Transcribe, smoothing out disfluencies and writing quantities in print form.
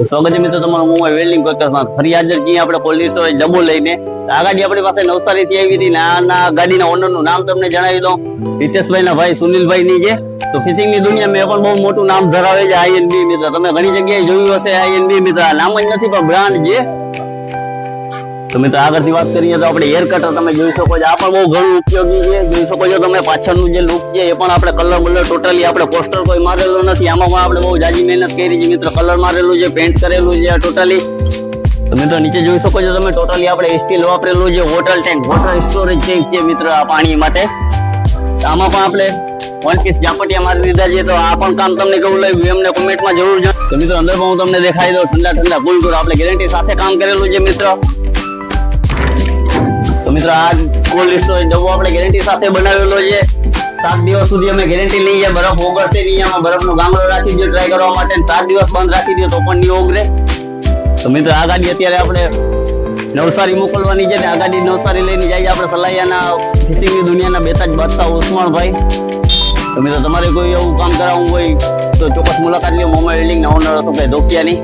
સ્વાગત છે મિત્રો તમારું મોબાઈલ વેલ્ડિંગ podcast ફરી હાજર છીએ આપણે કોલ્ડ સ્ટોરેજ ડબ્બો લઈને. આ ગાડી આપણી પાસે નવસારી થી આવી હતી ને આ ગાડીના ઓનર નું નામ તમને જણાવી દઉં. હિતેશભાઈ ના ભાઈ સુનિલભાઈ ની છે. તો ફિટિંગ ની દુનિયામાં પણ બહુ મોટું નામ ધરાવે છે આઈએનબી મિત્ર. તમે ઘણી જગ્યાએ જોયું હશે આઈએનબી મિત્ર. નામ જ નથી પણ બ્રાન્ડ છે. તો મિત્રો આગળથી વાત કરીએ તો આપણે હેર કટર તમે જોઈ શકો છો. આ પણ બહુ ઘણું ઉપયોગી છે. જોઈ શકો છો તમે પાછળનું જે લુક છે એ પણ આપણે કલર બલર ટોટલી આપણે પોસ્ટર કોઈ મારેલો નથી. આમાં પણ આપણે બહુ જાજી મહેનત કરી છે મિત્રો. કલર મારેલું છે, પેન્ટ કરેલું છે ટોટલી. તો મિત્રો નીચે જોઈ શકો છો તમે ટોટલી આપણે સ્ટીલ વાપરેલું છે. Water tank, water storage tank છે મિત્રો આ પાણી માટે. આમાં પણ આપણે વન પીસ ઝાપટિયા મારી દીધા છે. તો આ પણ કામ તમને કેવું લાગ્યું એમને કોમેન્ટમાં જરૂર જણાવો. તો મિત્રો અંદર પણ હું તમને દેખાઈ દઉં ઠંડા ઠંડા કુલ આપણે ગેરંટી સાથે કામ કરેલું છે મિત્રો. તો મિત્રો આ કોલ્ડ સ્ટોરેજ ડબ્બો આપણે ગેરંટી સાથે બનાવેલો છે. 7 દિવસ સુધી અમે ગેરંટી લઈએ. બરફ ઓગળશે નહીં. આમાં બરફનો ગામડો રાખી દો ટ્રાય કરવા માટે. 7 દિવસ બંધ રાખી દો તો પણ નહીં ઓગળે. તો મિત્રો આ ગાડી અત્યારે આપણે નવસારી મોકલવાની છે. આ ગાડી નવસારી લઈને જઈએ આપણે સલાયાના ફિટિંગની દુનિયાના બેતાજ બાદશાહ ઉસ્માનભાઈ. તો મિત્રો તમારે કોઈ એવું કામ કરાવવું હોય તો ચોક્કસ મુલાકાત લ્યો મોબાઈલ વેલ્ડિંગના ઓનર અશોકભાઈ ધોકિયાની.